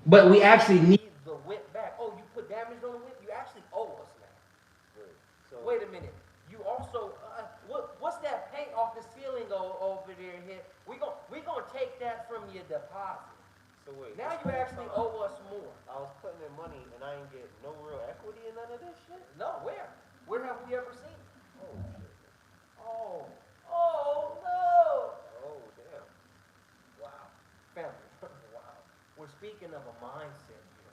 But we actually need the whip back. Oh, you put damage on the whip? You actually owe us now. Wait a minute. You also, what's that paint off the ceiling over there here? We gonna take that from your deposit. So wait. Now you actually owe us more. I was putting in money and I ain't get no real equity in none of this shit? No, where? Where have we ever seen it? Oh shit. Oh. Oh no. Oh damn. Wow. Family. Wow. We're speaking of a mindset here.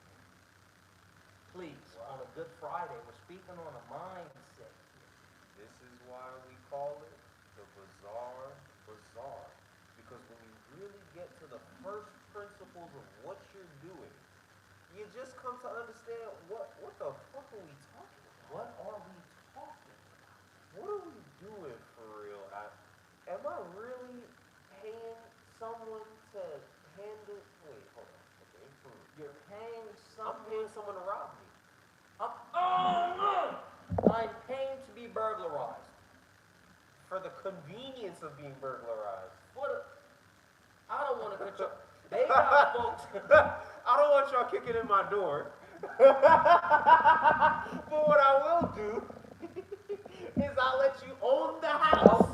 Please, on a Good Friday, we're speaking on a mindset here. This is why we call it the bizarre bazaar. Because when you really get to the first principles of what you're doing, you just come to understand what the fuck are we talking about? What are we talking about? What are we doing for real? Am I really paying someone to handle? Wait, hold on. Okay. You're paying I'm paying someone to rob me. I'm paying to be burglarized. For the convenience of being burglarized. I don't want to control. They got folks. I don't want y'all kicking in my door. But what I will do is I'll let you own the house.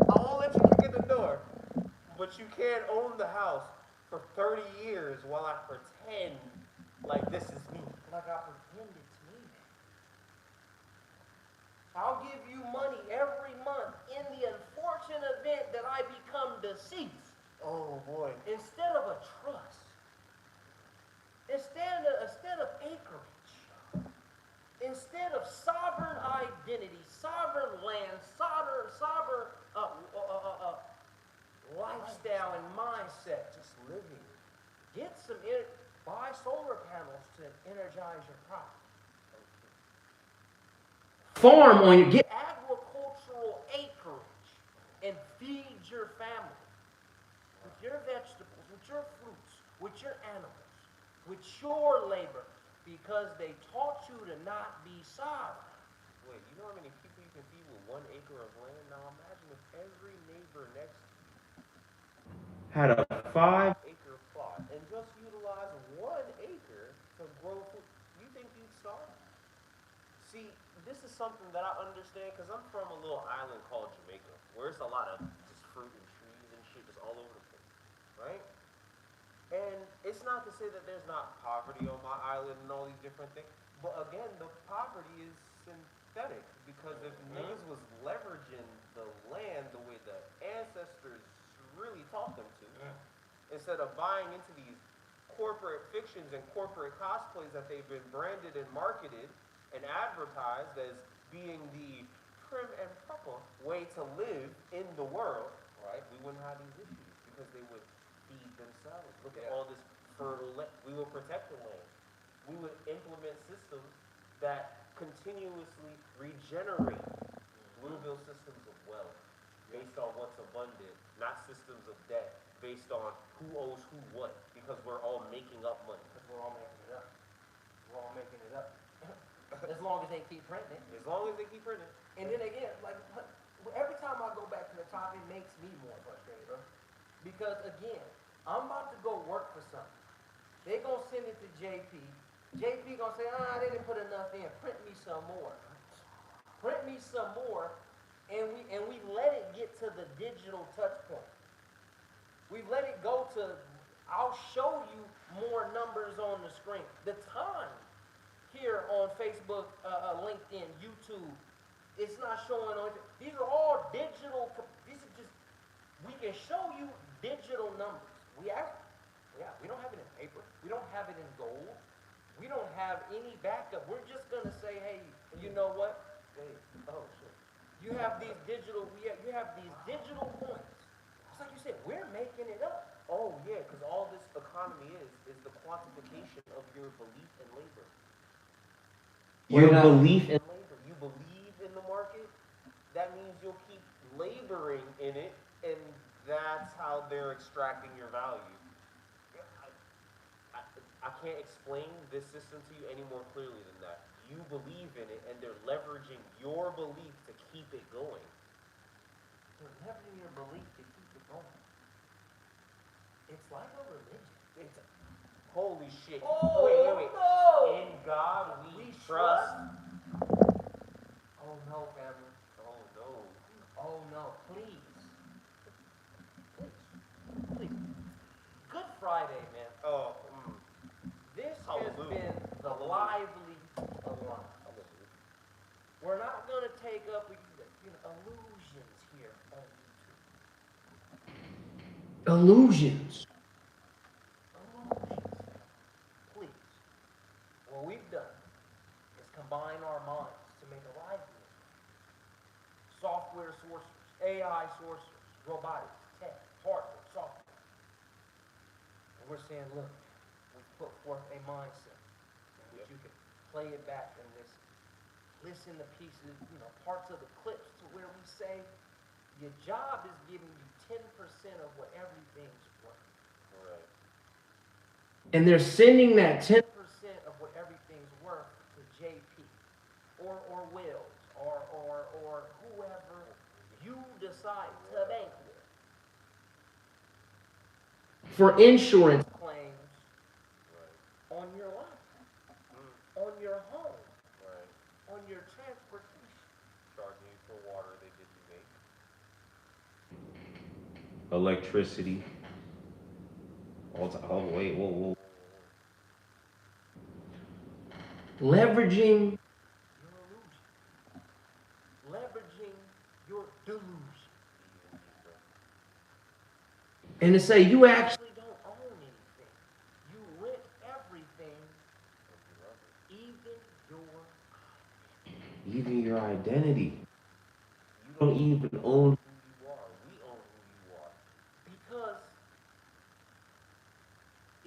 I won't let you kick in the door. But you can't own the house for 30 years while I pretend like this is me. Like I pretend it's me. I'll give you money every month in the unfortunate event that I become deceased. Oh boy. Instead of a trust. Instead of acreage. Instead of sovereign identity, sovereign land, sovereign lifestyle and mindset. Just living. Buy solar panels to energize your property. Farm on your, get agricultural acreage and feed your family with your vegetables, with your fruits, with your animals, with your labor, because they taught you to not be sovereign. Wait, you know how many people you can feed with 1 acre of land? Now imagine if every neighbor next to you Had a 5-acre plot and just utilize 1 acre to grow food. You think you'd starve? See, this is something that I understand because I'm from a little island called Jamaica, where it's a lot of just fruit and trees and shit just all over the place, right? And it's not to say that there's not poverty on my island and all these different things, but again, the poverty is synthetic because if niggas was leveraging the land the way the ancestors really taught them to, instead of buying into these corporate fictions and corporate cosplays that they've been branded and marketed and advertised as being the prim and proper way to live in the world, right? We wouldn't have these issues because they would feed themselves. Look at all this fertile land. We would protect the land. We would implement systems that continuously regenerate. We would build systems of wealth based on what's abundant, not systems of debt based on who owes who what, because we're all making up money. Because we're all making it up. We're all making it up. As long as they keep printing it. As long as they keep printing. And then again, like every time I go back to the top, it makes me more frustrated, bro. Because again, I'm about to go work for something. They gonna send it to JP. JP gonna say, they didn't put enough in. Print me some more. Print me some more, and we let it get to the digital touch point. We've let it go to, I'll show you more numbers on the screen. The time here on Facebook, LinkedIn, YouTube, it's not showing on, these are all digital, these are just, we can show you digital numbers. We don't have it in paper. We don't have it in gold. We don't have any backup. We're just gonna say, hey, you know what? Hey, oh shit. You have these digital, you have these digital points. It's like you said, we're making it up. Oh yeah, because all this economy is the quantification of your belief in labor. Your belief in labor. You believe in the market, that means you'll keep laboring in it, and that's how they're extracting your value. I can't explain this system to you any more clearly than that. You believe in it, and they're leveraging your belief to keep it going. They're leveraging your belief to keep it going. It's like a religion. Holy shit. Oh, wait. No. In God we trust. Oh no, family. Oh no. Oh no, please. Please. Good Friday, man. Oh, This Hallelujah. has been the lively alliance. We're not going to take up illusions here on YouTube. illusions. Please. What we've done is combine our minds to make a livelihood. Software sorcerers, AI sorcerers, robotics, tech, hardware, software. And we're saying, look, we put forth a mindset in which you can play it back and listen to pieces, parts of the clips to where we say your job is giving you 10% of what everything's worth. Right. And they're sending that 10% of what everything's worth to JP or Wills or whoever you decide to bank with. for insurance Claims on your life, on your home, on your transportation. Charging you for water they didn't make. electricity. Oh, wait, whoa. Leveraging Your illusion. Leveraging your delusion. and to say you actually Don't own anything. You rent everything, even your identity. You don't even own who you are. We own who you are. because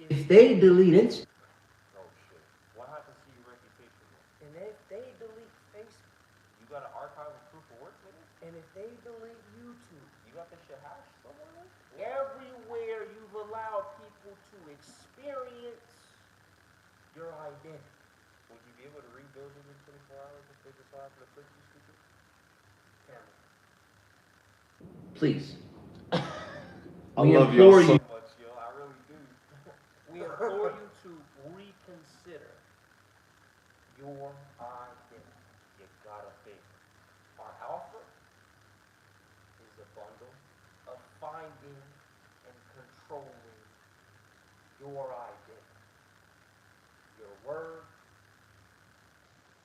if they delete Instagram. Oh shit. What happens to your reputation then? And if they delete Facebook, You got an archive of proof of work, nigga? and if they delete YouTube, You got this shit hashed somewhere? everywhere you've allowed people to experience your identity. Would you be able to rebuild it in 24 hours if they just happen to click you, stupid? Please. I We love implore y'all so you. much, yo. I really do. We implore you to reconsider your identity. You gotta think. Our alpha is a bundle of finding and controlling your identity. Your word,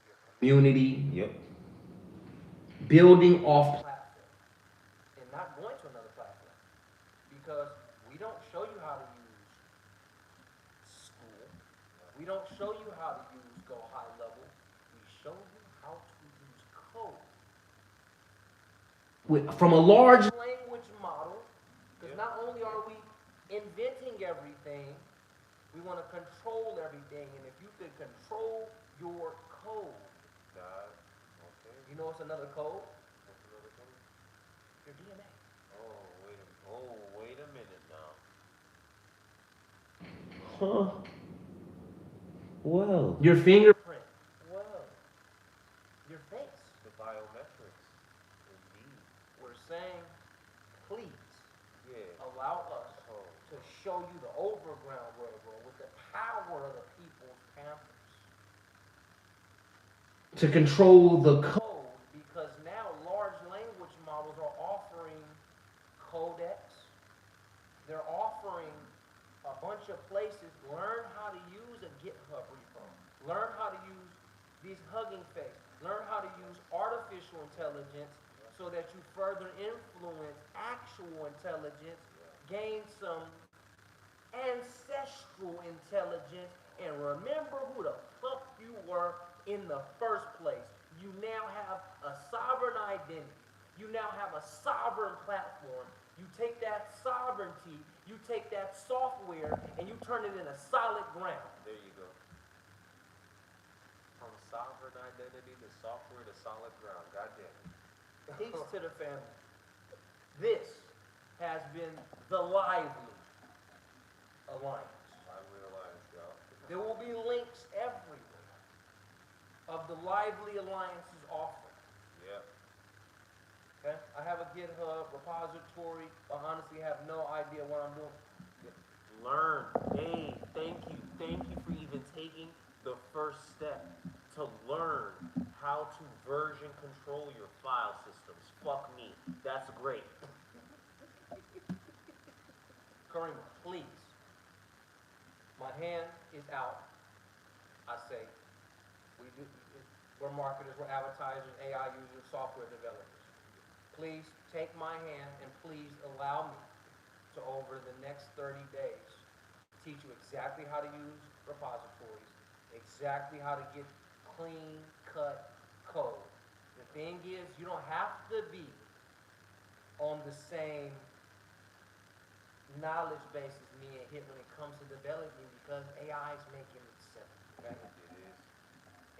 your Community. Yep. Building off platform, and not going to another platform. Because we don't show you how to use school. We don't show you how to go high level. We show you how to use code. from a large Language model, because not only are we inventing everything, we want to control everything. And if you could control your code, Okay. you know what's another code? What's another code? Your DNA. Wait a minute now. Huh. Well. Your fingerprint. Well, your face. The biometrics. Indeed. We're saying, please allow us to show you the overground world with the power of the People's Panthers. to control the code, because now large language models are offering codecs. They're offering a bunch of places. Learn how to use a GitHub repo. Learn how to use these Hugging Face. Learn how to use artificial intelligence so that you further influence actual intelligence, gain some ancestral intelligence, and remember who the fuck you were in the first place. You now have a sovereign identity. You now have a sovereign platform. You take that sovereignty, you take that software, and you turn it into solid ground. There you go. From sovereign identity to software to solid ground. God damn it. Peace to the family. This has been the Lively Alliance. I realize, y'all. There will be links everywhere of the Lively Alliance's offering. Yeah. Okay? I have a GitHub repository. I honestly have no idea what I'm doing. Learn. Hey, thank you. Thank you for even taking the first step to learn how to version control your file systems. Fuck me. That's great. Kareem, please. My hand is out. I say, we're marketers, we're advertisers, AI users, software developers. Please take my hand and please allow me to, over the next 30 days, teach you exactly how to use repositories, exactly how to get clean cut code. The thing is, you don't have to be on the same knowledge base as me and hit when it comes to developing, because AI is making it simple. Okay? It is.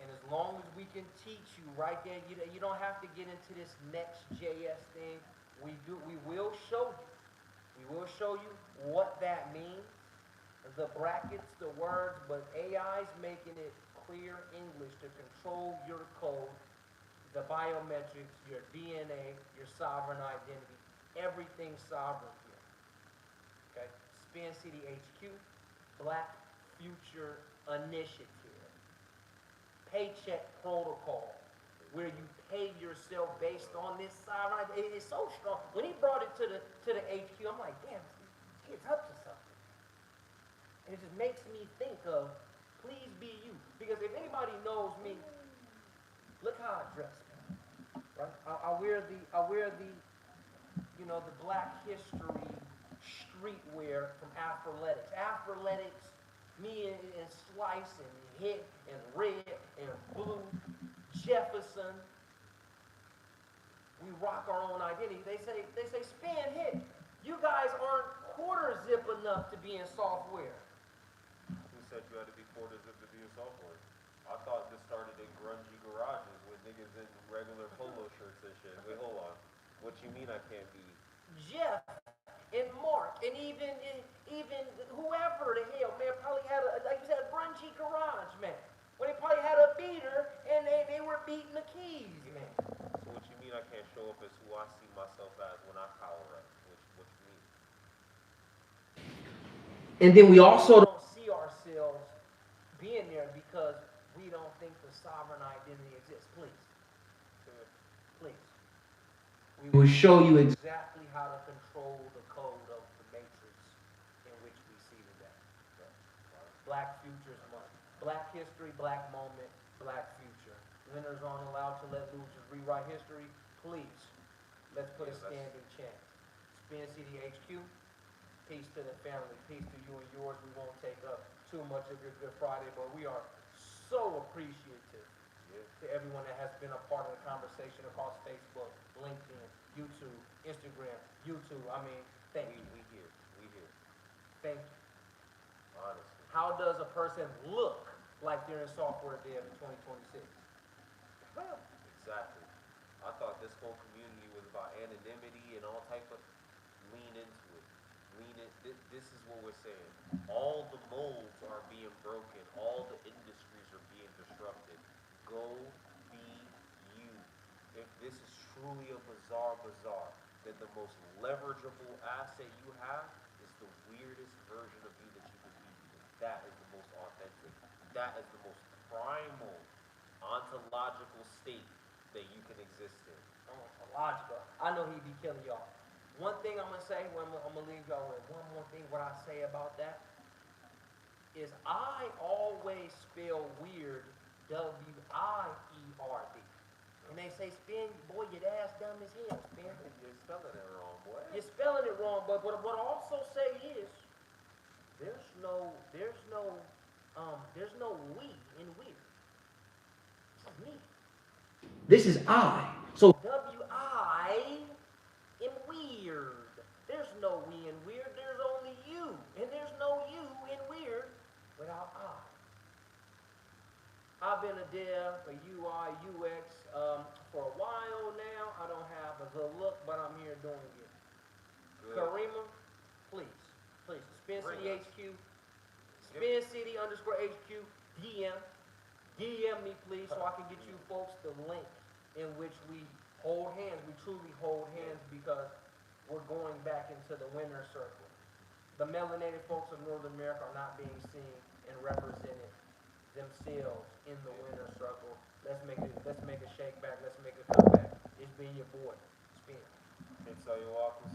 And as long as we can teach you right there, you don't have to get into this Next.js thing. We will show you. We will show you what that means, the brackets, the words, but AI is making it clear English to control your code, the biometrics, your DNA, your sovereign identity, everything sovereign here. Okay? Spin City HQ, Black Future Initiative. Paycheck protocol, where you pay yourself based on this sovereign. It is so strong. When he brought it to the HQ, I'm like, damn, this kid's up to something. And it just makes me think of, please be you. Because if anybody knows me, look how I dress, man. Right? I wear the the Black History streetwear from Afroletics. Afroletics, me and Slice and Hit and Red and Blue, Jefferson. We rock our own identity. They say Spin Hit. You guys aren't quarter zip enough to be in software. Who said you had to be quarter zip to be in software? I thought this started in grungy garages with niggas in regular polo shirts and shit. Wait, hold on. What you mean I can't be? Jeff and Mark and even whoever the hell, man, probably had like you said, a grungy garage, man. When they probably had a beater and they were beating the keys, man. So what you mean I can't show up as who I see myself as when I power up? What you mean? And then we also don't see ourselves being there because we don't think the sovereign identity exists. Please. Please. We will show you exactly how to control the code of the matrix in which we see today. Black Futures Month. Black history, black moment, black future. Winners aren't allowed to let losers rewrite history. Please, let's put a standing chant. Spin City HQ, peace to the family, peace to you and yours. We won't take up too much of your Good Friday, but we are so appreciative to everyone that has been a part of the conversation across Facebook, LinkedIn, YouTube, Instagram, YouTube. I mean, thank you. We here. Thank you. Honestly. How does a person look like they're in software dev in 2026? Exactly. I thought this whole community was about anonymity and all type of lean into it. This is what we're saying. All the molds are being broken. All the industries are being disrupted. Go be you. If this is truly a bazaar, then the most leverageable asset you have is the weirdest version of you that you could be. That is the most authentic. That is the most primal ontological state that you can exist in. Logical. I know he'd be killing y'all. One thing I'm gonna say, I'm gonna leave y'all with one more thing. What I say about that is I always spell weird W-I-E-R-D. And they say, Spin, boy, your ass dumb as hell, Spin. You're spelling it wrong, boy. You're spelling it wrong, but what I also say is there's no we in weird. It's me. This is I. So W-I in weird. There's no we in weird, there's only you. And there's no you in weird without I. I've been a dev for UI, UX for a while now. I don't have a good look, but I'm here doing it. Good. Karima, please, Spin Bring City us. HQ, Spin City _ HQ, DM me please so I can get you folks the link in which we hold hands. We truly hold hands because we're going back into the winner's circle. The melanated folks of North America are not being seen and represented themselves in the winner's circle. Let's make a shake back. Let's make a comeback. It's been your boy, Spin. It's all you're welcome,